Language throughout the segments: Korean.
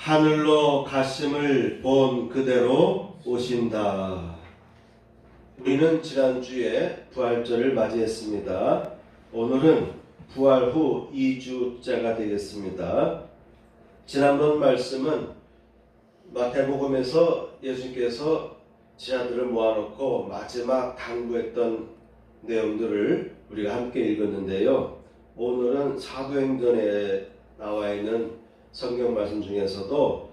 하늘로 가심을 본 그대로 오신다. 우리는 지난주에 부활절을 맞이했습니다. 오늘은 부활 후 2주째가 되겠습니다. 지난번 말씀은 마태복음에서 예수님께서 제자들을 모아놓고 마지막 당부했던 내용들을 우리가 함께 읽었는데요. 오늘은 사도행전에 나와 있는 성경 말씀 중에서도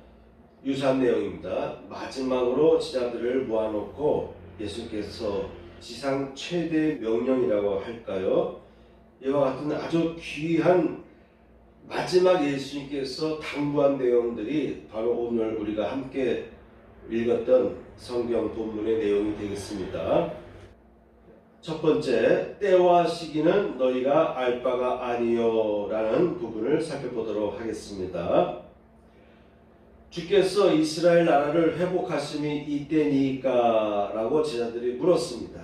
유사한 내용입니다. 마지막으로 제자들을 모아놓고 예수님께서 지상 최대 명령이라고 할까요? 이와 같은 아주 귀한 마지막 예수님께서 당부한 내용들이 바로 오늘 우리가 함께 읽었던 성경 본문의 내용이 되겠습니다. 첫 번째, 때와 시기는 너희가 알 바가 아니요 라는 부분을 살펴보도록 하겠습니다. 주께서 이스라엘 나라를 회복하심이 이때니까 라고 제자들이 물었습니다.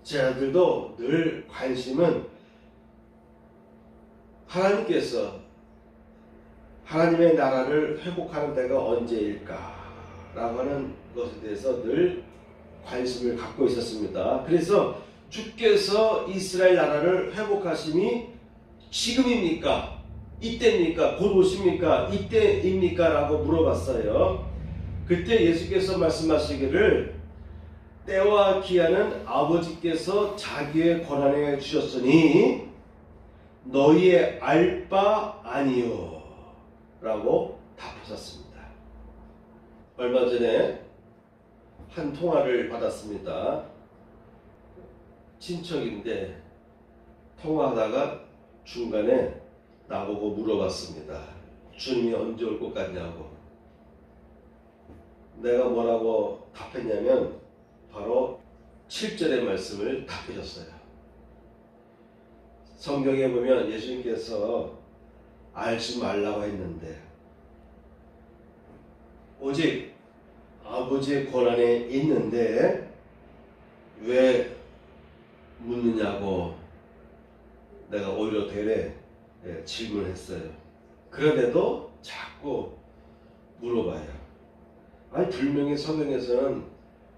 제자들도 늘 관심은 하나님께서 하나님의 나라를 회복하는 때가 언제일까 라고 하는 것에 대해서 늘 관심을 갖고 있었습니다. 그래서 주께서 이스라엘 나라를 회복하심이 지금입니까? 이때입니까? 곧 오십니까? 이때입니까? 라고 물어봤어요. 그때 예수께서 말씀하시기를 때와 기한은 아버지께서 자기의 권한에 주셨으니 너희의 알 바 아니요 라고 답하셨습니다. 얼마 전에 한 통화를 받았습니다. 친척인데 통화하다가 중간에 나보고 물어봤습니다. 주님이 언제 올 것 같냐고. 내가 뭐라고 답했냐면 바로 7절의 말씀을 답해줬어요. 성경에 보면 예수님께서 알지 말라고 했는데 오직 아버지의 권한에 있는데 왜 묻느냐고 내가 오히려 되레 질문했어요. 그런데도 자꾸 물어봐요. 아니 분명히 성경에서는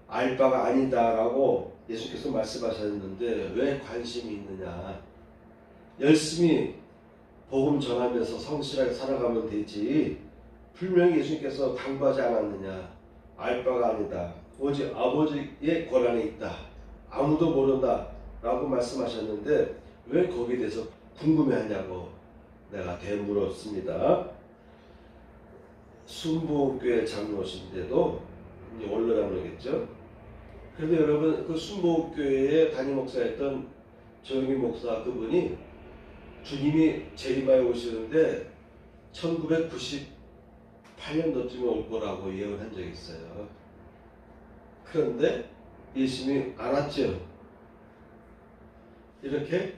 알 바가 아니다라고 예수께서 말씀하셨는데 왜 관심이 있느냐. 열심히 복음 전하면서 성실하게 살아가면 되지. 분명히 예수님께서 당부하지 않았느냐. 알 바가 아니다. 오직 아버지의 권한에 있다. 아무도 모른다 라고 말씀하셨는데 왜 거기에 대해서 궁금해하냐고 내가 되물었습니다. 순복음교회 장로신데도 이제 원로장로겠죠. 그런데 여러분 그 순복음교회의 담임 목사였던 조영희 목사 그분이 주님이 재림하여 오시는데 1998년도쯤에 올 거라고 예언한 적이 있어요. 그런데 예수님이 안 왔죠. 이렇게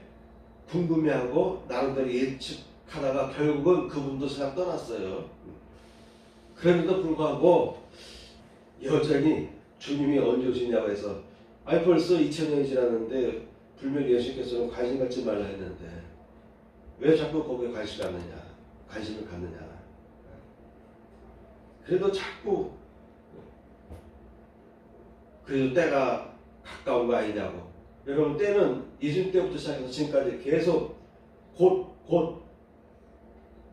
궁금해하고 나름대로 예측하다가 결국은 그분도 세상 떠났어요. 그럼에도 불구하고 여전히 주님이 언제 오시냐고 해서 아니 벌써 2000년이 지났는데 분명히 예수님께서는 관심 갖지 말라 했는데 왜 자꾸 거기에 관심을 갖느냐. 그래도 자꾸 그래도 때가 가까운 거 아니냐고. 여러분 때는 예수님 때부터 시작해서 지금까지 계속 곧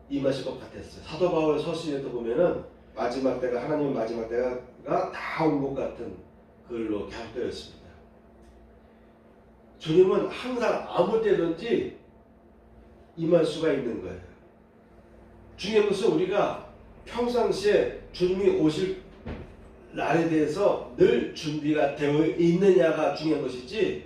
임하실 것 같았어요. 사도 바울 서신에도 보면은 마지막 때가 하나님의 마지막 때가 다 온 것 같은 글로 기록되어 있습니다. 주님은 항상 아무 때든지 임할 수가 있는 거예요. 중요한 것은 우리가 평상시에 주님이 오실 날에 대해서 늘 준비가 되어 있느냐가 중요한 것이지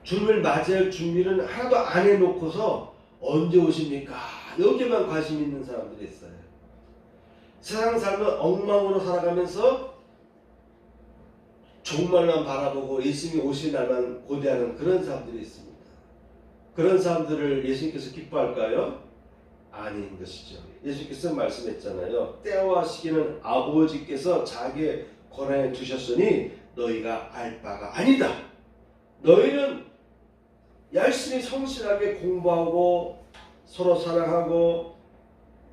주님을 맞이할 준비는 하나도 안 해놓고서 언제 오십니까? 여기에만 관심 있는 사람들이 있어요. 세상 삶을 엉망으로 살아가면서 종말만 바라보고 예수님이 오실 날만 고대하는 그런 사람들이 있습니다. 그런 사람들을 예수님께서 기뻐할까요? 아닌 것이죠. 예수님께서 말씀했잖아요. 때와 시기는 아버지께서 자기의 권한에 두셨으니 너희가 알 바가 아니다. 너희는 열심히 성실하게 공부하고 서로 사랑하고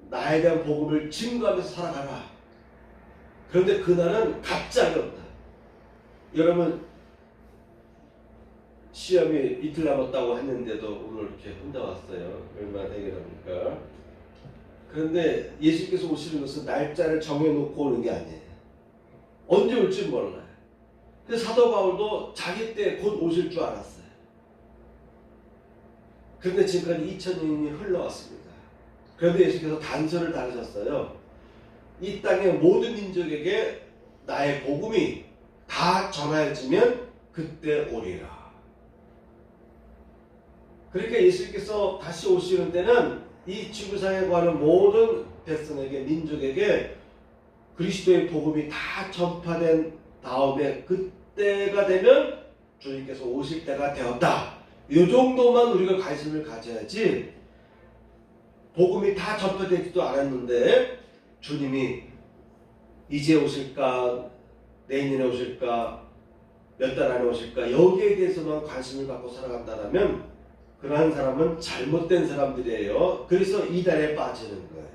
나에 대한 복음을 증거하면서 살아가라. 그런데 그날은 갑자기 온다. 여러분 시험이 이틀 남았다고 했는데도 오늘 이렇게 혼자 왔어요. 얼마나 대견합니까? 그런데 예수께서 오시는 것은 날짜를 정해놓고 오는 게 아니에요. 언제 올지 몰라요. 그래서 사도 바울도 자기 때 곧 오실 줄 알았어요. 그런데 지금까지 2000년이 흘러왔습니다. 그런데 예수께서 단서를 다루셨어요. 이 땅의 모든 민족에게 나의 복음이 다 전하여지면 그때 오리라. 그러니까 예수께서 다시 오시는 때는 이 지구상에 관한 모든 백성에게, 민족에게 그리스도의 복음이 다 전파된 다음에 그때가 되면 주님께서 오실 때가 되었다. 이 정도만 우리가 관심을 가져야지, 복음이 다 전파되지도 않았는데 주님이 이제 오실까, 내년에 오실까, 몇 달 안에 오실까, 여기에 대해서만 관심을 갖고 살아간다면 그러한 사람은 잘못된 사람들이에요. 그래서 이단에 빠지는 거예요.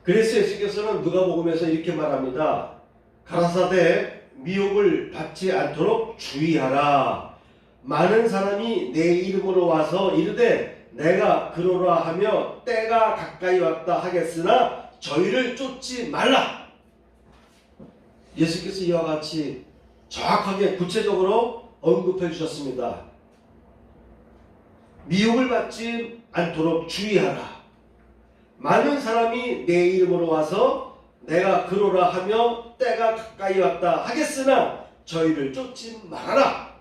그래서 예수께서는 누가복음에서 이렇게 말합니다. 가라사대 미혹을 받지 않도록 주의하라. 많은 사람이 내 이름으로 와서 이르되 내가 그러라 하며 때가 가까이 왔다 하겠으나 저희를 쫓지 말라. 예수께서 이와 같이 정확하게 구체적으로 언급해 주셨습니다. 미혹을 받지 않도록 주의하라. 많은 사람이 내 이름으로 와서 내가 그러라 하며 때가 가까이 왔다 하겠으나 저희를 쫓지 말아라.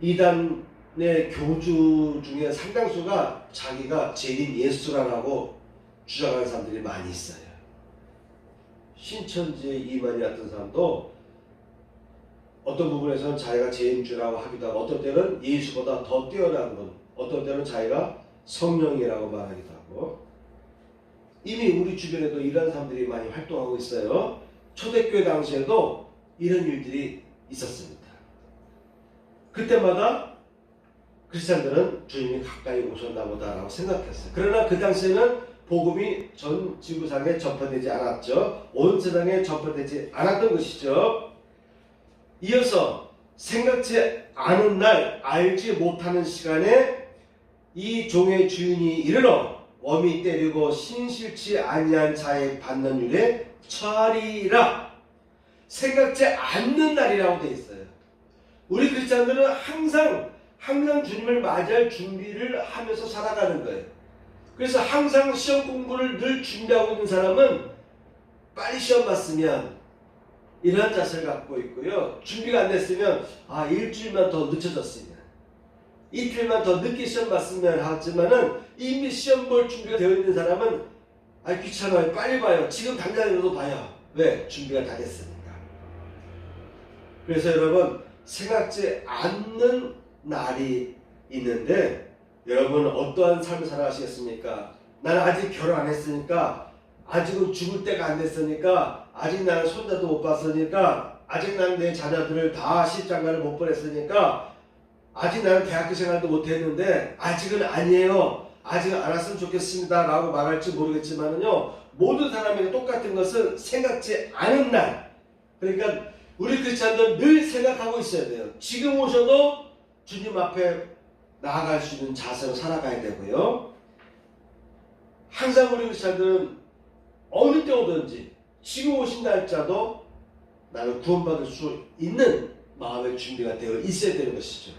이단의 교주 중에 상당수가 자기가 제일 예수라고 주장하는 사람들이 많이 있어요. 신천지의 이만희 같은 사람도 어떤 부분에서는 자기가 제인주라고 하기도 하고, 어떤 때는 예수보다 더 뛰어난 분, 어떤 때는 자기가 성령이라고 말하기도 하고, 이미 우리 주변에도 이런 사람들이 많이 활동하고 있어요. 초대교회 당시에도 이런 일들이 있었습니다. 그때마다 크리스찬들은 주님이 가까이 오셨나 보다라고 생각했어요. 그러나 그 당시에는 복음이 전 지구상에 전파되지 않았죠. 온 세상에 전파되지 않았던 것이죠. 이어서 생각지 않은 날, 알지 못하는 시간에 이 종의 주인이 이르러 어미 때리고 신실치 아니한 자의 받는 율에 처하리라. 생각지 않는 날이라고 되어 있어요. 우리 크리스찬들은 항상 주님을 맞이할 준비를 하면서 살아가는 거예요. 그래서 항상 시험 공부를 늘 준비하고 있는 사람은 빨리 시험 봤으면 이러한 자세를 갖고 있고요. 준비가 안 됐으면 일주일만 더 늦춰졌으면, 이틀만 더 늦게 시험 봤으면 하지만은 이미 시험 볼 준비가 되어 있는 사람은 귀찮아요. 빨리 봐요. 지금 당장이라도 봐요. 왜? 준비가 다 됐으니까. 그래서 여러분, 생각지 않는 날이 있는데 여러분 어떠한 삶을 살아가시겠습니까? 나는 아직 결혼 안 했으니까, 아직은 죽을 때가 안 됐으니까, 아직 나는 손자도 못 봤으니까, 아직 나는 내 자녀들을 다 시집장가를 못 보냈으니까, 아직 나는 대학교 생활도 못 했는데 아직은 아니에요. 아직 안 왔으면 좋겠습니다 라고 말할지 모르겠지만은요, 모든 사람에게 똑같은 것은 생각지 않은 날. 그러니까 우리 크리스찬들은 늘 생각하고 있어야 돼요. 지금 오셔도 주님 앞에 나아갈 수 있는 자세로 살아가야 되고요. 항상 우리 크리스찬들은 어느 때 오든지 지금 오신 날짜도 나는 구원받을 수 있는 마음의 준비가 되어 있어야 되는 것이죠.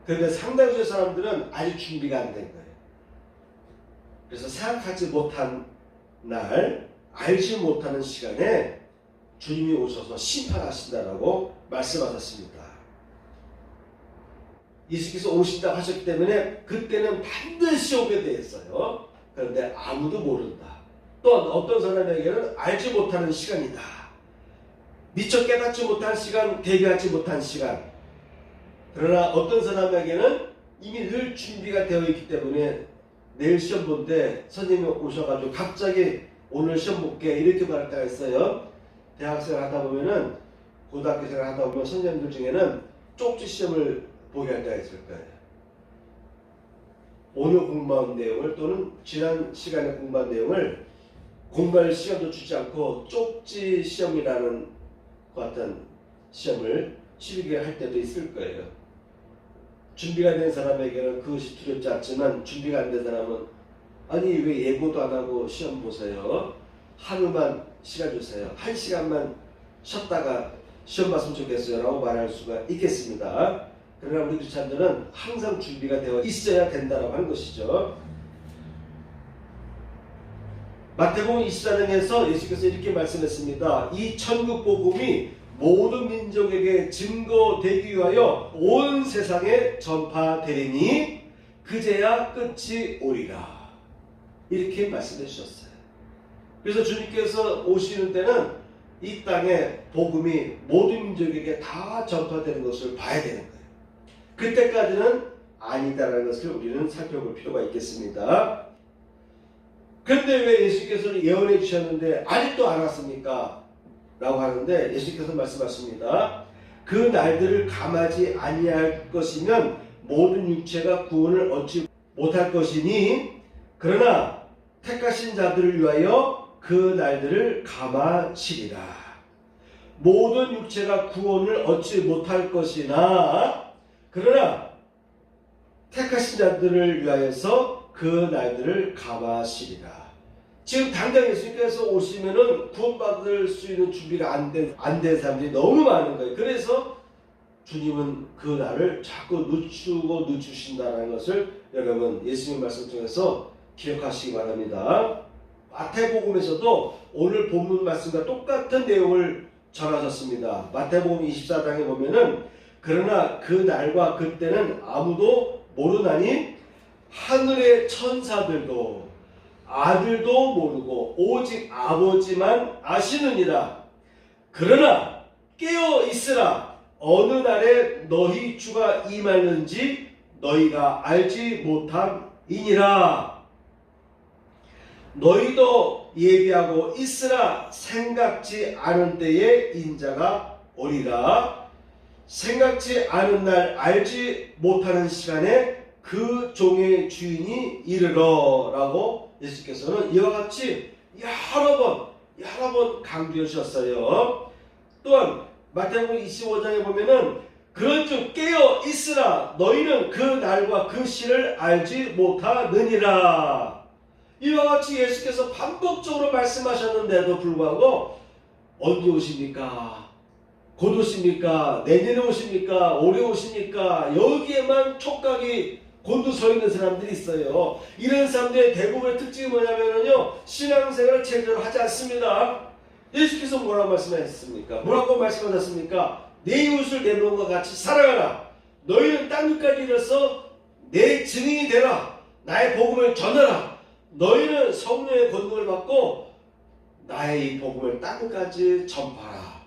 그런데 상당수의 사람들은 아직 준비가 안 된 거예요. 그래서 생각하지 못한 날, 알지 못하는 시간에 주님이 오셔서 심판하신다라고 말씀하셨습니다. 예수께서 오신다고 하셨기 때문에 그때는 반드시 오게 되어 있어요. 그런데 아무도 모른다. 또 어떤 사람에게는 알지 못하는 시간이다. 미처 깨닫지 못한 시간, 대비하지 못한 시간. 그러나 어떤 사람에게는 이미 늘 준비가 되어 있기 때문에 내일 시험 볼 때 선생님이 오셔가지고 갑자기 오늘 시험 볼게 이렇게 말할 때가 있어요. 대학생을 하다 보면은, 고등학교 생활 하다 보면 선생님들 중에는 쪽지 시험을 보게 할 때가 있을 거예요. 오늘 공부한 내용을 또는 지난 시간에 공부한 내용을 공부할 시간도 주지 않고 쪽지 시험이라는 것 같은 시험을 치르게 할 때도 있을 거예요. 준비가 된 사람에게는 그것이 두렵지 않지만 준비가 안 된 사람은 아니 왜 예고도 안 하고 시험 보세요. 하루만 시간 주세요. 1시간만 쉬었다가 시험 봤으면 좋겠어요 라고 말할 수가 있겠습니다. 그러나 우리 크리스찬들은 항상 준비가 되어 있어야 된다고 하는 것이죠. 마태복음 24장에서 예수께서 이렇게 말씀했습니다. 이 천국 복음이 모든 민족에게 증거되기 위하여 온 세상에 전파되리니 그제야 끝이 오리라. 이렇게 말씀해 주셨어요. 그래서 주님께서 오시는 때는 이 땅에 복음이 모든 민족에게 다 전파되는 것을 봐야 되는 거예요. 그때까지는 아니다라는 것을 우리는 살펴볼 필요가 있겠습니다. 그런데 왜 예수께서는 예언해 주셨는데 아직도 안 왔습니까? 라고 하는데 예수께서 말씀하십니다. 그 날들을 감하지 아니할 것이면 모든 육체가 구원을 얻지 못할 것이니 그러나 택하신 자들을 위하여 그 날들을 감하시리라. 모든 육체가 구원을 얻지 못할 것이나 그러나 택하신 자들을 위하여서 그 날들을 감하시리라. 지금 당장 예수님께서 오시면은 구원받을 수 있는 준비가 안 된 사람들이 너무 많은 거예요. 그래서 주님은 그 날을 자꾸 늦추신다는 것을 여러분 예수님 말씀 중에서 기억하시기 바랍니다. 마태복음에서도 오늘 본문 말씀과 똑같은 내용을 전하셨습니다. 마태복음 24장에 보면은 그러나 그 날과 그때는 아무도 모르나니 하늘의 천사들도 아들도 모르고 오직 아버지만 아시느니라. 그러나 깨어 있으라. 어느 날에 너희 주가 임하는지 너희가 알지 못함이니라. 너희도 예비하고 있으라. 생각지 않은 때에 인자가 오리라. 생각지 않은 날 알지 못하는 시간에 그 종의 주인이 이르러 라고 예수께서는 이와 같이 여러 번 강조해 주셨어요. 또한 마태복음 25장에 보면은 그런즉 깨어 있으라. 너희는 그 날과 그 시를 알지 못하느니라. 이와 같이 예수께서 반복적으로 말씀하셨는데도 불구하고 언제 오십니까? 곧 오십니까? 내년에 오십니까? 올해 오십니까? 여기에만 촉각이 곤두서 있는 사람들이 있어요. 이런 사람들의 대부분의 특징이 뭐냐면요, 신앙생활을 제대로 하지 않습니다. 예수께서 뭐라고 말씀하셨습니까? 뭐라고 말씀하셨습니까? 내 이웃을 내 몸과 같이 사랑하라. 너희는 땅끝까지 이르러서 내 증인이 되라. 나의 복음을 전하라. 너희는 성령의 권능을 받고 나의 이 복음을 땅끝까지 전파하라.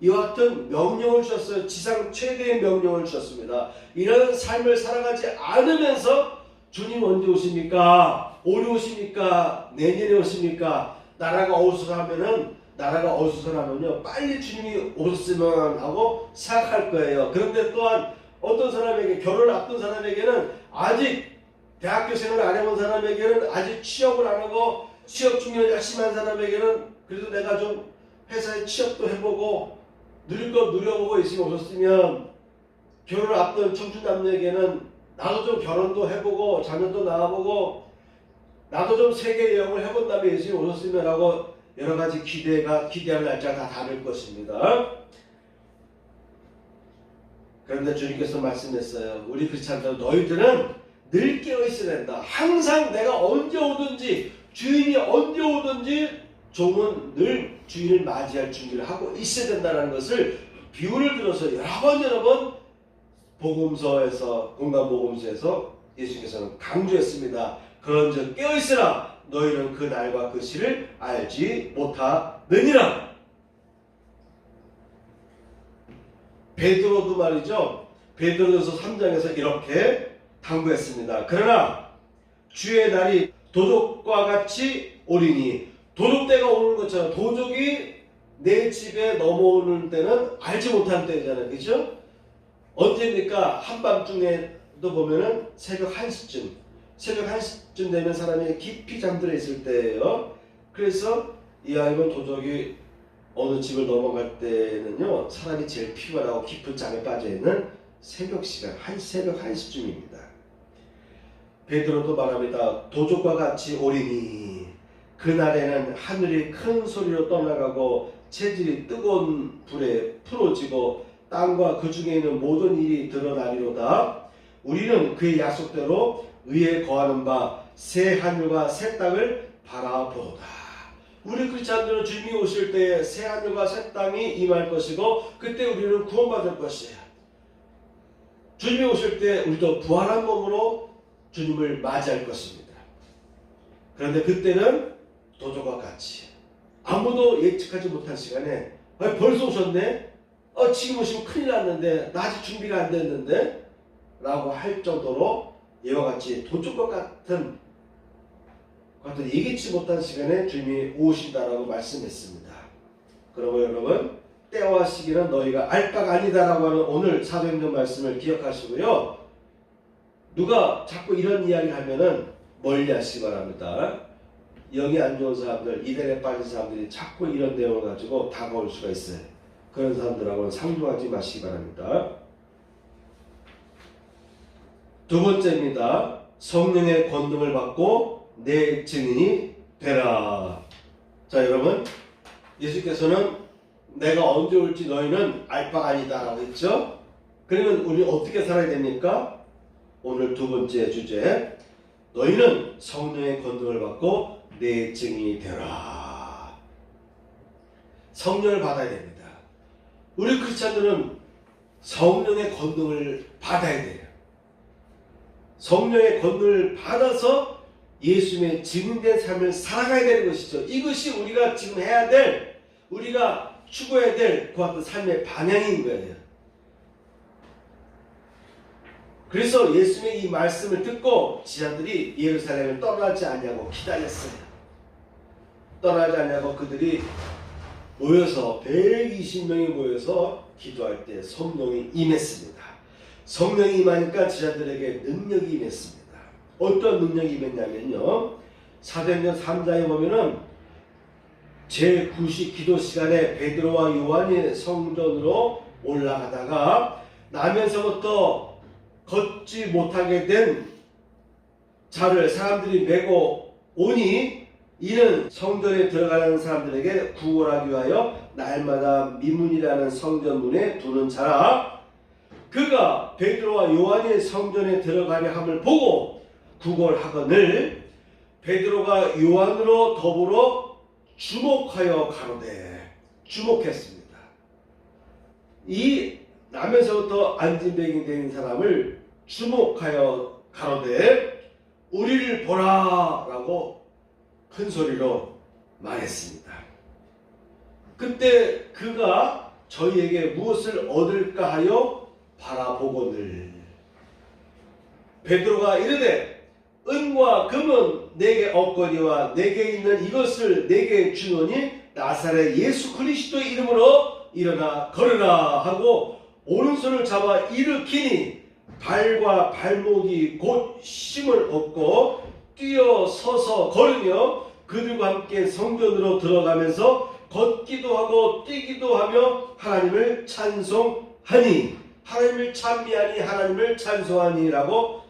이와 같은 명령을 주셨어요. 지상 최대의 명령을 주셨습니다. 이런 삶을 살아가지 않으면서 주님 언제 오십니까? 올해 오십니까? 내년에 오십니까? 나라가 어수선하면요 빨리 주님이 오셨으면 하고 생각할 거예요. 그런데 또한 어떤 사람에게 결혼을 앞둔 사람에게는 아직 대학교 생활을 안 해본 사람에게는 아직 취업을 안 하고 취업 준비를 열심히 한 사람에게는 그래도 내가 좀 회사에 취업도 해보고 누릴 것 누려보고 있으면 오셨으면, 결혼을 앞둔 청춘 남녀에게는 나도 좀 결혼도 해보고 자녀도 낳아보고 나도 좀 세계 여행을 해본 다음에 예수님이 오셨으면 하고 여러 가지 기대할 날짜가 다 다를 것입니다. 그런데 주님께서 말씀했어요. 우리 크리스찬들 너희들은 늘 깨어 있어야 된다. 항상 내가 언제 오든지 주인이 언제 오든지 종은 늘 주인을 맞이할 준비를 하고 있어야 된다는 것을 비유를 들어서 여러 번 복음서에서 공간복음서에서 예수께서는 강조했습니다. 그런즉 깨어있으라. 너희는 그 날과 그 시를 알지 못하느니라. 베드로도 말이죠. 베드로전서 3장에서 이렇게 당부했습니다. 그러나 주의 날이 도적과 같이 오리니, 도둑 때가 오는 것처럼 도적이 내 집에 넘어오는 때는 알지 못하는 때잖아요. 그렇죠? 언제입니까? 한밤중에도 보면은 새벽 1시쯤 되면 사람이 깊이 잠들어 있을 때예요. 그래서 이 아이는 도적이 어느 집을 넘어갈 때는요, 사람이 제일 피곤하고 깊은 잠에 빠져 있는 새벽 시간, 새벽 1시쯤입니다. 베드로도 말합니다. 도적과 같이 오리니 그날에는 하늘이 큰 소리로 떠나가고 체질이 뜨거운 불에 풀어지고 땅과 그 중에 있는 모든 일이 드러나리로다. 우리는 그의 약속대로 의에 거하는 바 새 하늘과 새 땅을 바라보도다. 우리 크리스찬들은 주님이 오실 때에 새 하늘과 새 땅이 임할 것이고 그때 우리는 구원받을 것이에요. 주님이 오실 때 우리도 부활한 몸으로 주님을 맞이할 것입니다. 그런데 그때는 도적과 같이 아무도 예측하지 못한 시간에 벌써 오셨네? 지금 오시면 큰일 났는데 나 아직 준비가 안 됐는데? 라고 할 정도로 이와 같이 도적과 같은 예기치 못한 시간에 주님이 오신다라고 말씀했습니다. 그러므로 여러분, 때와 시기는 너희가 알 바가 아니다라고 하는 오늘 사도행전 말씀을 기억하시고요. 누가 자꾸 이런 이야기를 하면은 멀리 하시기 바랍니다. 영이 안 좋은 사람들, 이단에 빠진 사람들이 자꾸 이런 내용을 가지고 다가올 수가 있어요. 그런 사람들하고는 상종하지 마시기 바랍니다. 두 번째입니다. 성령의 권능을 받고 내 증인이 되라. 자, 여러분, 예수께서는 내가 언제 올지 너희는 알 바가 아니다 라고 했죠. 그러면 우리 어떻게 살아야 됩니까? 오늘 두 번째 주제, 너희는 성령의 권능을 받고 내 증인이 되라. 성령을 받아야 됩니다. 우리 크리스찬들은 성령의 권능을 받아야 돼요. 성령의 권능을 받아서 예수님의 증인된 삶을 살아가야 되는 것이죠. 이것이 우리가 지금 해야 될, 우리가 추구해야 될 그 같은 삶의 방향인 거예요. 그래서 예수님의 이 말씀을 듣고 지자들이 예루살렘을 떠나지 않냐고 기다렸어요. 떠나지 않냐고 그들이 모여서 120명이 모여서 기도할 때 성령이 임했습니다. 성령이 임하니까 지자들에게 능력이 임했습니다. 어떤 능력이 임했냐면요, 사도행전 3장에 보면은 제9시 기도 시간에 베드로와 요한이 성전으로 올라가다가 나면서부터 걷지 못하게 된 자를 사람들이 메고 오니 이는 성전에 들어가는 사람들에게 구걸하기 위하여 날마다 미문이라는 성전문에 두는 자라. 그가 베드로와 요한이 성전에 들어가려 함을 보고 구걸하거늘 베드로가 요한으로 더불어 주목하여 가로되, 주목했습니다. 이 나면서부터 안진뱅이 된 사람을 주목하여 가로되 우리를 보라 라고 큰 소리로 말했습니다. 그때 그가 저희에게 무엇을 얻을까 하여 바라보거늘 베드로가 이르되 은과 금은 내게 없거니와 내게 있는 이것을 내게 주노니 나사렛 예수 그리스도의 이름으로 일어나 걸으라 하고 오른손을 잡아 일으키니 발과 발목이 곧 힘을 얻고 뛰어 서서 걸으며 그들과 함께 성전으로 들어가면서 걷기도 하고 뛰기도 하며 하나님을 찬송하니, 하나님을 찬미하니, 하나님을 찬송하니라고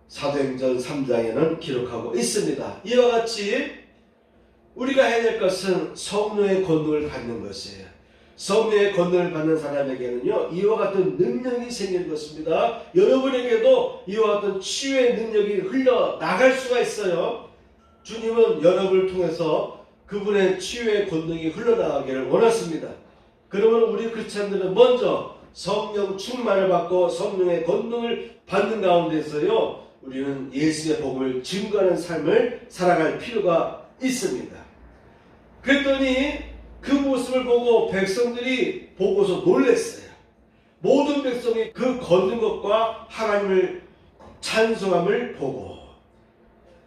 사도행전 3장에는 기록하고 있습니다. 이와 같이 우리가 해야 될 것은 성령의 권능을 받는 것이에요. 성령의 권능을 받는 사람에게는요, 이와 같은 능력이 생기는 것입니다. 여러분에게도 이와 같은 치유의 능력이 흘러나갈 수가 있어요. 주님은 여러분을 통해서 그분의 치유의 권능이 흘러나가기를 원하십니다. 그러면 우리 크리스찬들은 먼저 성령 충만을 받고 성령의 권능을 받는 가운데서요, 우리는 예수의 복음을 증거하는 삶을 살아갈 필요가 있습니다. 그랬더니 그 모습을 보고 백성들이 보고서 놀랐어요. 모든 백성이 그 걷는 것과 하나님을 찬송함을 보고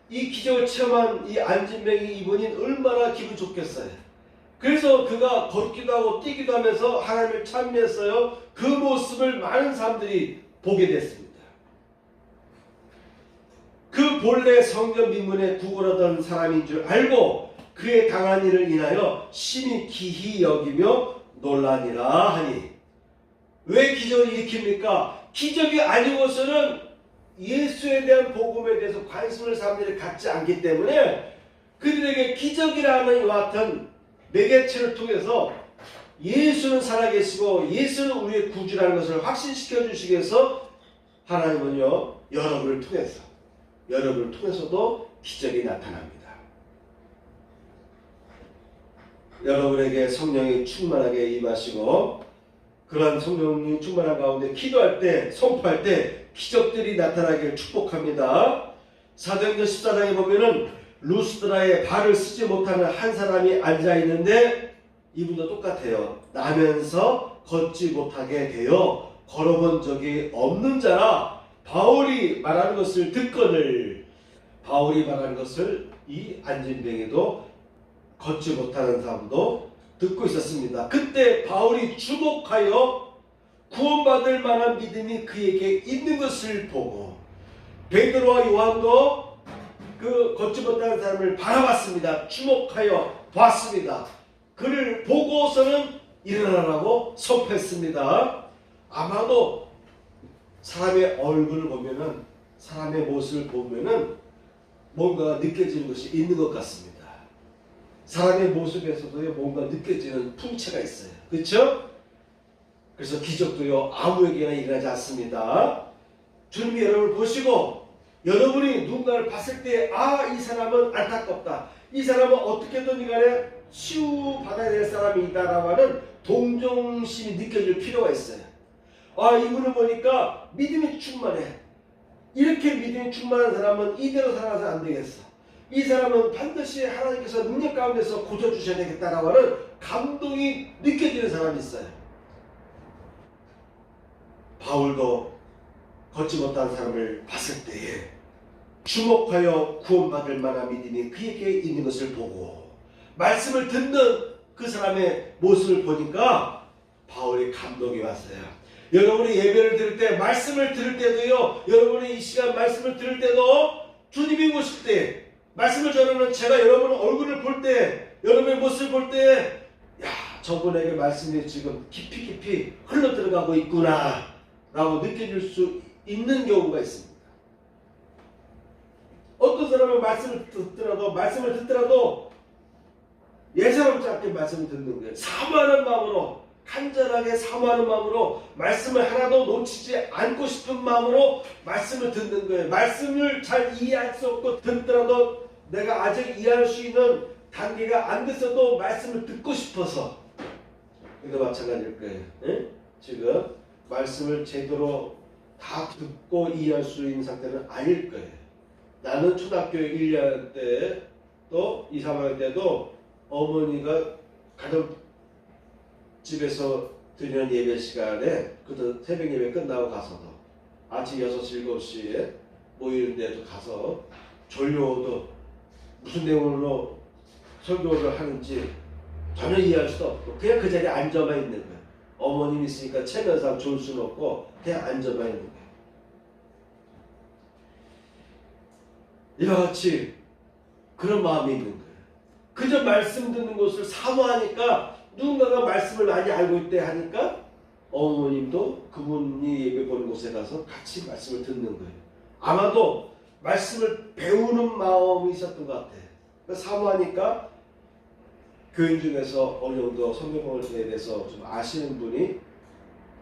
이 기적을 체험한 이 안진뱅이 이분이 얼마나 기분 좋겠어요. 그래서 그가 걷기도 하고 뛰기도 하면서 하나님을 찬미했어요. 그 모습을 많은 사람들이 보게 됐습니다. 그 본래 성전 민문에 구걸하던 사람인 줄 알고 그의 당한 일을 인하여 심히 기히 여기며 놀라니라 하니. 왜 기적을 일으킵니까? 기적이 아니고서는 예수에 대한 복음에 대해서 관심을 사람들이 갖지 않기 때문에 그들에게 기적이라는 이와 같은 매개체를 통해서 예수는 살아계시고 예수는 우리의 구주라는 것을 확신시켜 주시기 위해서 하나님은요, 여러분을 통해서도 기적이 나타납니다. 여러분에게 성령이 충만하게 임하시고 그런 성령이 충만한 가운데 기도할 때, 선포할 때 기적들이 나타나기를 축복합니다. 사도행전 14장에 보면은 루스드라에 발을 쓰지 못하는 한 사람이 앉아있는데 이분도 똑같아요. 나면서 걷지 못하게 되어 걸어본 적이 없는 자라 바울이 말하는 것을 듣거늘. 바울이 말하는 것을 이 안진뱅이도 걷지 못하는 사람도 듣고 있었습니다. 그때 바울이 주목하여 구원받을 만한 믿음이 그에게 있는 것을 보고 베드로와 요한도 그 걷지 못하는 사람을 바라봤습니다. 주목하여 봤습니다. 그를 보고서는 일어나라고 선포했습니다. 아마도 사람의 얼굴을 보면은, 사람의 모습을 보면은 뭔가 느껴지는 것이 있는 것 같습니다. 사람의 모습에서도요, 뭔가 느껴지는 풍채가 있어요. 그렇죠? 그래서 기적도요, 아무에게나 일어나지 않습니다. 주님이 여러분을 보시고 여러분이 누군가를 봤을 때, 아, 이 사람은 안타깝다, 이 사람은 어떻게든 간에 치유받아야 될 사람이다라고 하는 동정심이 느껴질 필요가 있어요. 아, 이분을 보니까 믿음이 충만해. 이렇게 믿음이 충만한 사람은 이대로 살아서 안 되겠어. 이 사람은 반드시 하나님께서 능력 가운데서 고쳐주셔야 되겠다라고 하는 감동이 느껴지는 사람이 있어요. 바울도 걷지 못한 사람을 봤을 때에 주목하여 구원받을 만한 믿음이 그에게 있는 것을 보고 말씀을 듣는 그 사람의 모습을 보니까 바울이 감동이 왔어요. 여러분이 예배를 들을 때, 말씀을 들을 때도요, 여러분이 이 시간 말씀을 들을 때도 주님이 보실 때, 말씀을 전하는 제가 여러분 얼굴을 볼 때, 여러분의 모습을 볼 때, 야, 저분에게 말씀이 지금 깊이 흘러 들어가고 있구나 라고 느껴질 수 있는 경우가 있습니다. 어떤 사람은 말씀을 듣더라도 예사롭지 않게 말씀을 듣는 거예요. 사모하는 마음으로, 간절하게 사모하는 마음으로, 말씀을 하나도 놓치지 않고 싶은 마음으로 말씀을 듣는 거예요. 말씀을 잘 이해할 수 없고 듣더라도 내가 아직 이해할 수 있는 단계가 안 됐어도 말씀을 듣고 싶어서. 이거 마찬가지일 거예요. 네? 지금 말씀을 제대로 다 듣고 이해할 수 있는 상태는 아닐 거예요. 나는 초등학교 1년 때 또 2, 3학년 때도 어머니가 가정집에서 드리는 예배 시간에 그때 새벽 예배 끝나고 가서도 아침 6시, 7시에 모이는데도 가서 졸려도 무슨 내용으로 설교를 하는지 전혀 이해할 수도 없고 그냥 그 자리에 앉아만 있는 거예요. 어머님이 있으니까 체면상 좋을 수는 없고 그냥 앉아만 있는 거예요. 이와 같이 그런 마음이 있는 거예요. 그저 말씀 듣는 것을 사모하니까 누군가가 말씀을 많이 알고 있대 하니까 어머님도 그분이 예배 보는 곳에 가서 같이 말씀을 듣는 거예요. 아마도 말씀을 배우는 마음이 있었던 것 같아요. 사모하니까 교인 중에서 어느 정도 성경에 대해서 좀 아시는 분이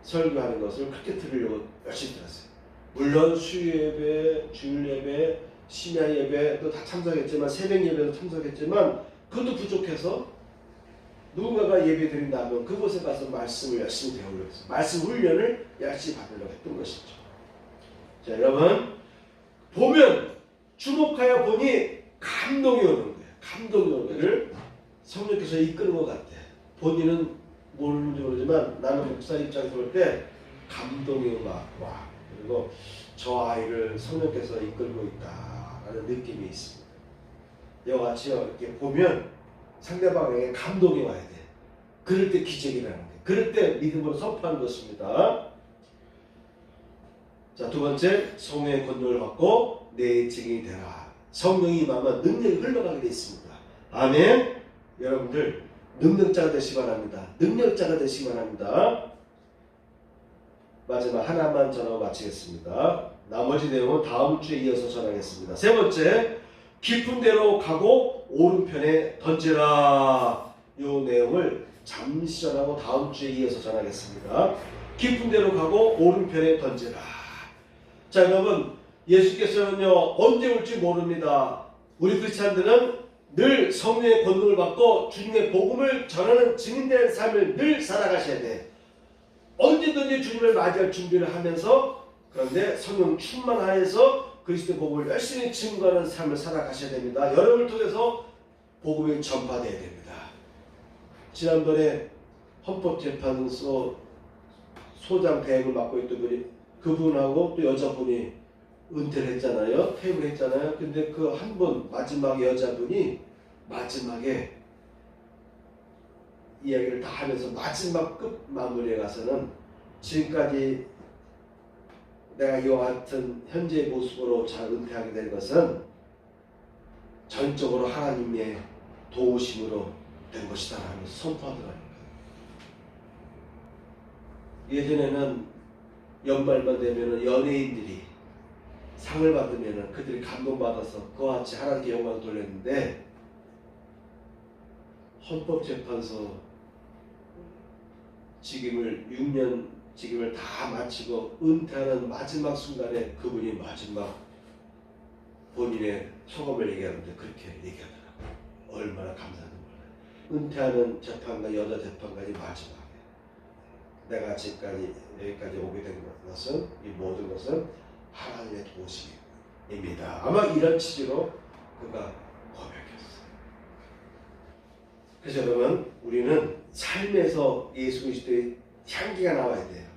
설교하는 것을 그렇게 들으려고 열심히 들었어요. 물론 수요예배, 주일예배, 심야 예배도 다 참석했지만 새벽 예배도 참석했지만 그것도 부족해서 누군가가 예배 드린다면 그곳에 가서 말씀을 열심히 배우려고 했어요. 말씀 훈련을 열심히 받으려고 했던 것이죠. 자, 여러분 보면 주목하여 보니 감동이 오는 거예요. 감동이 오는 거를 성령께서 이끄는 것 같아요. 본인은 모르는지 모르지만 나는 목사 입장에서 볼 때 감동이 막 와. 그리고 저 아이를 성령께서 이끌고 있다라는 느낌이 있습니다. 이와 같이 이렇게 보면 상대방에게 감동이 와야 돼. 그럴 때 기적이라는 게. 그럴 때 믿음으로 선포하는 것입니다. 자, 두 번째, 성령의 권능을 받고 내 증인이 되라. 성령이 임하면 능력이 흘러가게 되어 있습니다. 아멘. 여러분들 능력자가 되시기 바랍니다. 능력자가 되시기 바랍니다. 마지막 하나만 전하고 마치겠습니다. 나머지 내용은 다음 주에 이어서 전하겠습니다. 세 번째, 깊은 데로 가고 오른편에 던지라. 이 내용을 잠시 전하고 다음 주에 이어서 전하겠습니다. 깊은 데로 가고 오른편에 던지라. 자, 여러분, 예수께서는요 언제 올지 모릅니다. 우리 크리스찬들은 늘 성령의 권능을 받고 주님의 복음을 전하는 증인된 삶을 늘 살아가셔야 돼. 언제든지 주님을 맞이할 준비를 하면서, 그런데 성령 충만하여서 그리스도의 복음을 열심히 증거하는 삶을 살아가셔야 됩니다. 여러분을 통해서 복음이 전파되어야 됩니다. 지난번에 헌법재판소 소장 대행을 맡고 있던 분이, 그분하고 또 여자분이 은퇴를 했잖아요. 퇴임을 했잖아요. 근데 그 한 분, 마지막 여자분이 마지막에 이야기를 다 하면서 마지막 끝 마무리에 가서는, 지금까지 내가 이와 같은 현재의 모습으로 잘 은퇴하게 된 것은 전적으로 하나님의 도우심으로 된 것이다 하면서 선포하더라고요. 예전에는 연말만 되면 연예인들이 상을 받으면 그들이 감동받아서 그와 같이 하나님께 영광을 돌렸는데, 헌법재판소 직임을 6년 직임을 다 마치고 은퇴하는 마지막 순간에 그분이 마지막 본인의 소감을 얘기하는데 그렇게 얘기하더라고요. 얼마나 감사한지 몰라요. 은퇴하는 재판관, 여자 재판관이 마지막에, 내가 지금까지 여기까지 오게 된 것은, 이 모든 것은 하나님의 도우심입니다. 아마 이런 취지로 그가 고백했어요. 그래서 여러분, 우리는 삶에서 예수 그리스도의 향기가 나와야 돼요.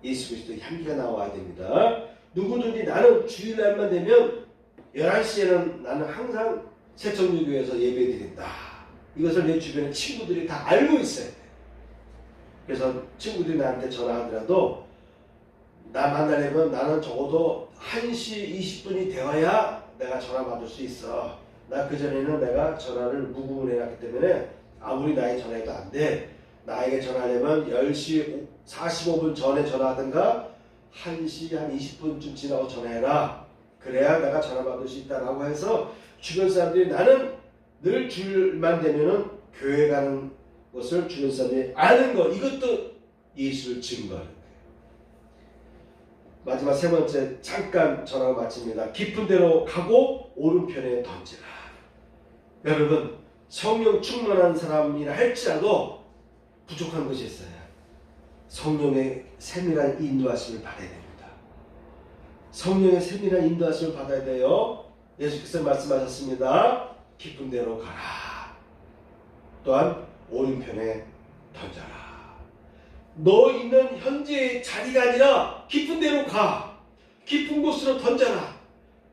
예수 그리스도의 향기가 나와야 됩니다. 누구든지 나는 주일날만 되면 11시에는 나는 항상 새천주교에서 예배드린다. 이것을 내 주변의 친구들이 다 알고 있어야 돼요. 그래서 친구들이 나한테 전화하더라도 나 만나려면 나는 적어도 1시 20분이 되어야 내가 전화 받을 수 있어. 나 그전에는 내가 전화를 무구분 해놨기 때문에 아무리 나에게 전화해도 안 돼. 나에게 전화하려면 10시 45분 전에 전화하든가 1시 한 20분쯤 지나고 전화해라. 그래야 내가 전화 받을 수 있다라고 해서 주변 사람들이, 나는 늘 주일만 되면은 교회 가는 것을 주변 사람들이 아는 것, 이것도 예수를 증거하는 거예요. 마지막 세 번째, 잠깐 전하고 마칩니다. 깊은 데로 가고 오른편에 던지라. 여러분, 성령 충만한 사람이라 할지라도 부족한 것이 있어요. 성령의 세밀한 인도하심을 받아야 됩니다. 성령의 세밀한 인도하심을 받아야 돼요. 예수께서 말씀하셨습니다. 깊은 데로 가라. 또한 오른편에 던져라. 너 있는 현재의 자리가 아니라 깊은 데로 가. 깊은 곳으로 던져라.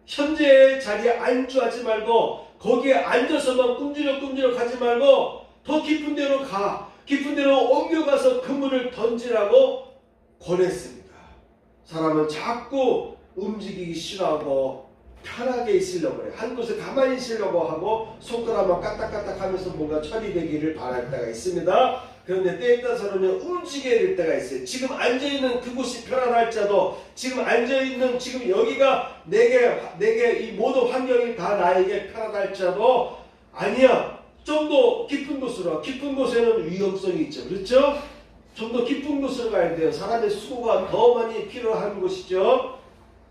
현재의 자리에 안주하지 말고 거기에 앉아서만 끔지럭끔지럭 하지 말고 더 깊은 데로 가. 깊은 데로 옮겨가서 그물을 던지라고 권했습니다. 사람은 자꾸 움직이기 싫어하고 편하게 있으려고 해요. 한 곳에 가만히 있으려고 하고 손가락만 까딱까딱 하면서 뭔가 처리되기를 바랄 때가 있습니다. 그런데 때에 따라서는 움직여야 될 때가 있어요. 지금 앉아있는 그곳이 편안할지라도, 지금 앉아있는 지금 여기가 내게 이 모든 환경이 다 나에게 편안할지라도, 아니야, 좀 더 깊은 곳으로. 깊은 곳에는 위험성이 있죠. 그렇죠? 좀 더 깊은 곳으로 가야 돼요. 사람의 수고가 더 많이 필요한 곳이죠.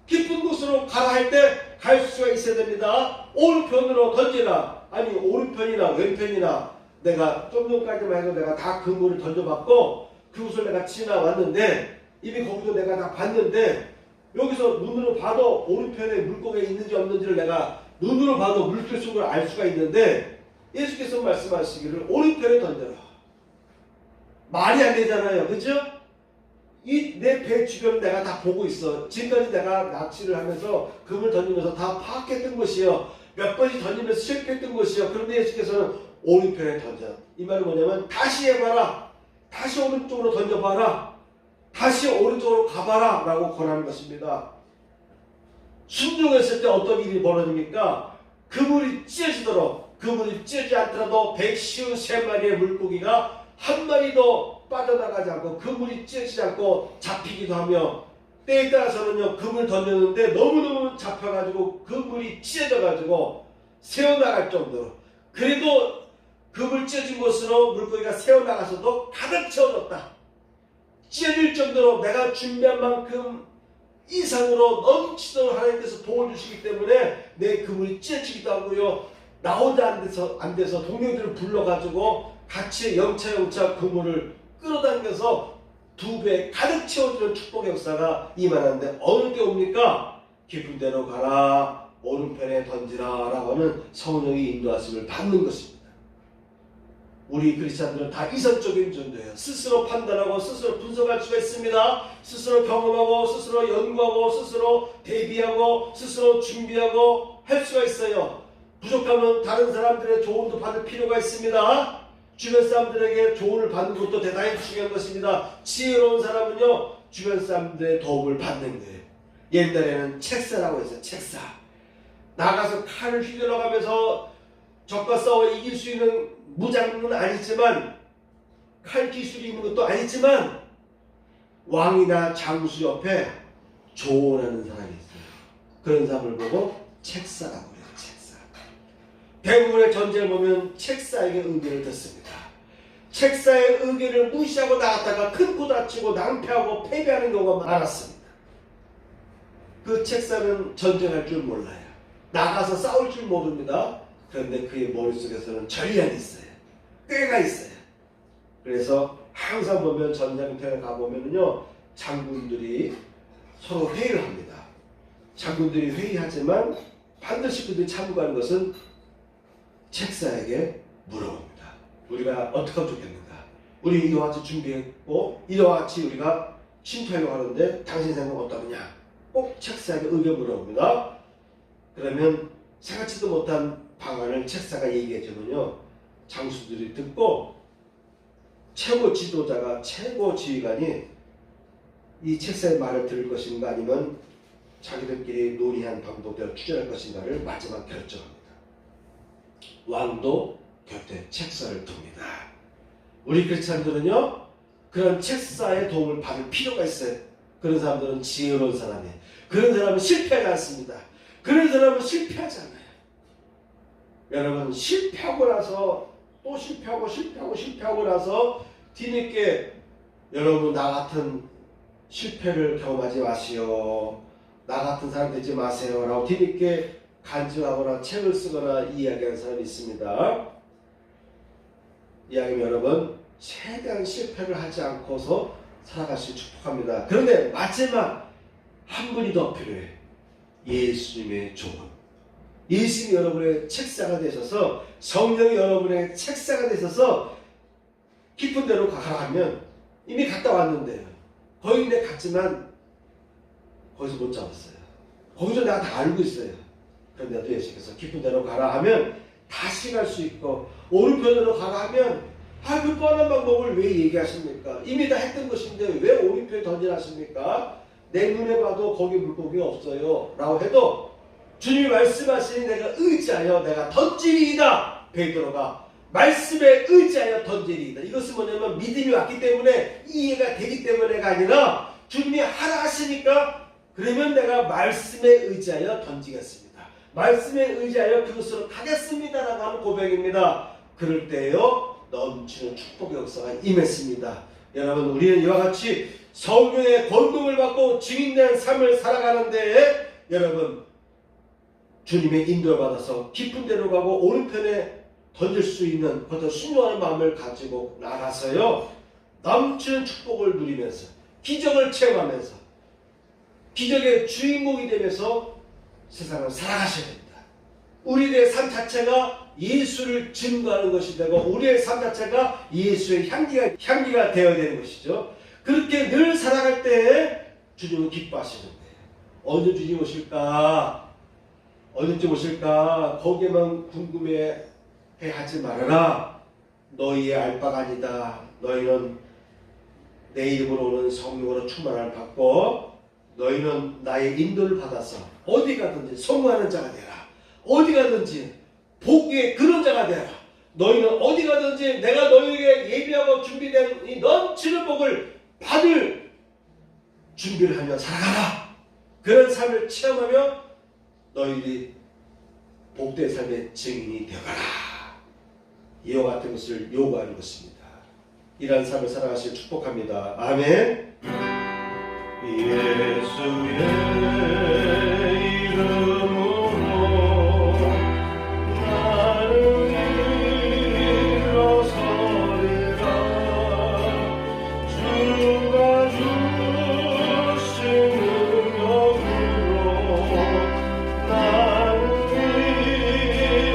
깊은 곳으로 가라 할 때 갈 수가 있어야 됩니다. 오른편으로 던지라. 아니, 오른편이나 왼편이나, 내가 좀 전까지만 해도 내가 다 그물을 던져봤고 그곳을 내가 지나왔는데, 이미 거기도 내가 다 봤는데, 여기서 눈으로 봐도 오른편에 물고기가 있는지 없는지를 내가 눈으로 봐도 물길 속을 알 수가 있는데, 예수께서 말씀하시기를 오른편에 던져라. 말이 안 되잖아요. 그렇죠? 이 내 배 주변을 내가 다 보고 있어. 지금까지 내가 낚시를 하면서 그물 던지면서 다 파악했던 것이요. 몇 번씩 던지면서 실패했던 것이요. 그런데 예수께서는 오른편에 던져. 이 말은 뭐냐면 다시 해봐라. 다시 오른쪽으로 던져봐라. 다시 오른쪽으로 가봐라 라고 권하는 것입니다. 순종했을 때 어떤 일이 벌어집니까? 그물이 찢어지도록, 그물이 찢어지지 않더라도 153마리의 물고기가 한 마리도 빠져나가지 않고 그물이 찢어지지 않고 잡히기도 하며, 때에 따라서는요 그물 던졌는데 너무너무 잡혀가지고 그물이 찢어져가지고 새어나갈 정도로, 그래도 그물 찢어진 곳으로 물고기가 새어나가서도 가득 채워졌다. 찢어질 정도로 내가 준비한 만큼 이상으로 넘치도록 하나님께서 도움을 주시기 때문에 내 그물이 찢어지기도 하고요. 나 혼자 안 돼서 동료들을 불러가지고 같이 영차 그물을 끌어당겨서 2배 가득 채워주는 축복의 역사가 임하는데, 어느 때 옵니까? 깊은 데로 가라, 오른편에 던지라 라고 하는 성령의 인도하심을 받는 것입니다. 우리 크리스찬들은 다 이성적인 존재예요. 스스로 판단하고 스스로 분석할 수가 있습니다. 스스로 경험하고 스스로 연구하고 스스로 대비하고 스스로 준비하고 할 수가 있어요. 부족하면 다른 사람들의 조언도 받을 필요가 있습니다. 주변 사람들에게 조언을 받는 것도 대단히 중요한 것입니다. 지혜로운 사람은요 주변 사람들의 도움을 받는 거예요. 옛날에는 책사라고 했어요. 책사. 나가서 칼을 휘둘러가면서 적과 싸워 이길 수 있는 무장은 아니지만, 칼 기술이 있는 것도 아니지만, 왕이나 장수 옆에 조언하는 사람이 있어요. 그런 사람을 보고 책사라고 해요. 책사. 대부분의 전쟁을 보면 책사에게 의견을 듣습니다. 책사의 의견을 무시하고 나갔다가 큰 코 다치고 낭패하고 패배하는 경우가 많았습니다. 그 책사는 전쟁할 줄 몰라요. 나가서 싸울 줄 모릅니다. 그런데 그의 머릿속에서는 전략이 있어요. 꾀가 있어요. 그래서 항상 보면 전쟁터에 가보면요 장군들이 서로 회의를 합니다. 장군들이 회의하지만 반드시 그들이 참고하는 것은 책사에게 물어봅니다. 우리가 어떻게 하면 좋겠는가? 우리 이와 같이 준비했고 이와 같이 우리가 침투하려고 하는데 당신 생각 어떠느냐? 꼭 책사에게 의견 물어봅니다. 그러면 생각지도 못한 방안을 책사가 얘기해주면요 장수들이 듣고 최고 지도자가, 최고 지휘관이 이 책사의 말을 들을 것인가 아니면 자기들끼리 논의한 방법대로 추진할 것인가를 마지막 결정합니다. 왕도 곁에 책사를 둡니다. 우리 크리스찬들은요 그런 책사의 도움을 받을 필요가 있어요. 그런 사람들은 지혜로운 사람이에요. 그런 사람은 실패하지 않습니다. 그런 사람은 실패하지 않아요. 여러분 실패하고 나서 또 실패하고 나서 뒤늦게 여러분 나 같은 실패를 경험하지 마시오. 나 같은 사람 되지 마세요. 라고 뒤늦게 간증하거나 책을 쓰거나 이야기하는 사람이 있습니다. 이야기는 여러분 최대한 실패를 하지 않고서 살아가시길 축복합니다. 그런데 마지막 한 분이 더 필요해. 예수님의 조언. 예수님이 여러분의 책사가 되셔서, 성령이 여러분의 책사가 되셔서 깊은 데로 가라면 이미 갔다 왔는데요. 거의 내가 갔지만 거기서 못 잡았어요. 거기서 내가 다 알고 있어요. 그런데도 예수께서 깊은 데로 가라 하면 다시 갈 수 있고, 오른편으로 가라 하면 그 뻔한 방법을 왜 얘기하십니까? 이미 다 했던 것인데 왜 오른편에 던지라십니까? 내 눈에 봐도 거기 물고기가 없어요 라고 해도 주님이 말씀하시니 내가 의지하여 내가 던지리이다. 베드로가 말씀에 의지하여 던지리이다. 이것은 뭐냐면 믿음이 왔기 때문에, 이해가 되기 때문에가 아니라 주님이 하라 하시니까 그러면 내가 말씀에 의지하여 던지겠습니다. 말씀에 의지하여 그것으로 가겠습니다 라고 하는 고백입니다. 그럴 때요 넘치는 축복의 역사가 임했습니다. 여러분 우리는 이와 같이 성령의 권능을 받고 증인된 삶을 살아가는데, 여러분 주님의 인도를 받아서 깊은 데로 가고 오른편에 던질 수 있는 그것도 순종하는 마음을 가지고 나가서요 넘치는 축복을 누리면서 기적을 체험하면서 기적의 주인공이 되면서 세상을 살아가셔야 됩니다. 우리의 삶 자체가 예수를 증거하는 것이 되고 우리의 삶 자체가 예수의 향기가 되어야 되는 것이죠. 그렇게 늘 살아갈 때 주님은 기뻐하시는 거예요. 어느 주님 오실까? 언제쯤 오실까? 거기에만 궁금해 하지 말아라. 너희의 알 바가 아니다. 너희는 내 이름으로 오는 성령으로 충만함을 받고 너희는 나의 인도를 받아서 어디 가든지 성공하는 자가 되라. 어디 가든지 복의 그런 자가 되라. 너희는 어디 가든지 내가 너희에게 예비하고 준비된 이 넘치는 복을 받을 준비를 하며 살아가라. 그런 삶을 체험하며 너희들이 복된 삶의 증인이 되어가라. 이와 같은 것을 요구하는 것입니다. 이러한 삶을 살아가시길 축복합니다. 아멘. 예수의 이름으로 나는 일어서리라. 주가 주신 능력으로 나는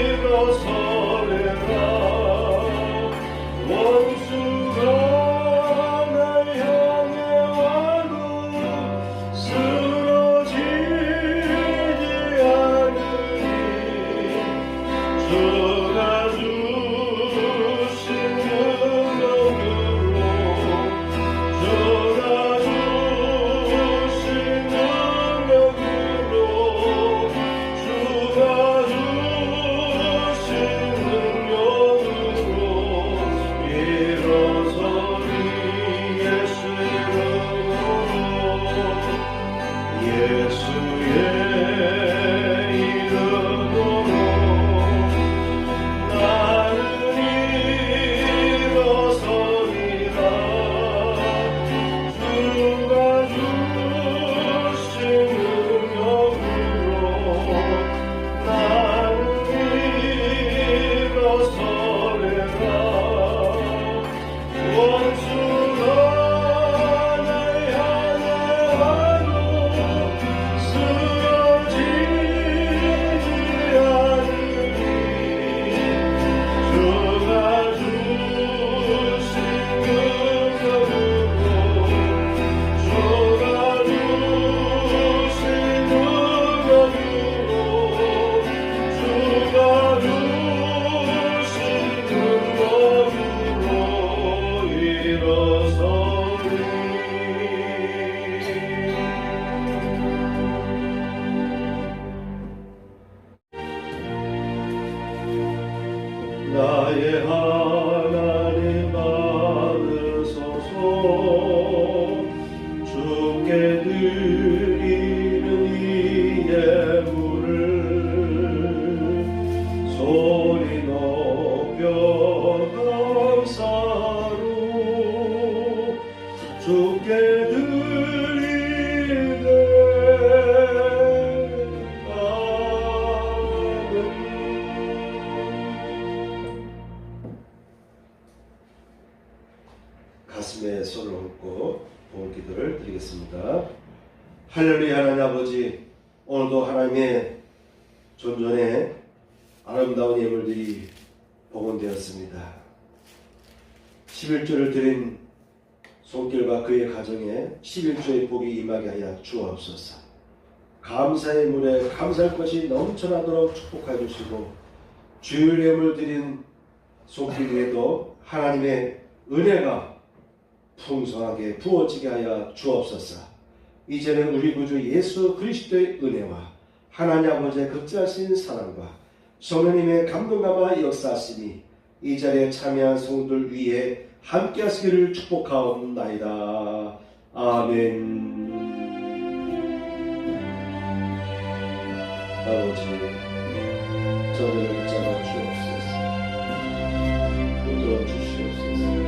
일어서리라. 원수가 날 향해 와도 쓰러지지 않으니 주가 주신 능력으로 주가 주신 능력으로 주가 주신 능력으로 일어서리. 예수 이름으로 예수의 이름으로 나는 일어서리라. 주가 주신 능력으로 나는 일어서리라. 원수가 날 향해 와도 쓰러지지 않으니 주가 주신 능력으로 주가 주신 능력으로 주가 주신 능력으로 일어서리. 나의 하나님 받으소서. 주께 드리는 이 예물을 소리 높여 감사로 주께 드리네. 아멘. 가슴에 손을 얹고 복을 기도를 드리겠습니다. 할렐루야. 하나님 아버지, 오늘도 하나님의 존전에 아름다운 예물들이 복원되었습니다. 11조를 드린 손길과 그의 가정에 11조의 복이 임하게 하여 주옵소서. 감사의 물에 감사할 것이 넘쳐나도록 축복하여 주시고 주일 예물 드린 손길 위에도 하나님의 은혜가 풍성하게 부어지게 하여 주옵소서. 이제는 우리 구주 예수 그리스도의 은혜와 하나님 아버지의 극진하신 사랑과 성령님의 감동감화 역사하시니 이 자리에 참여한 성도들 위에 함께 하시기를 축복하옵나이다. 아멘. 아버지, 저들을 붙잡아 주옵소서. 붙들어 주시옵소서.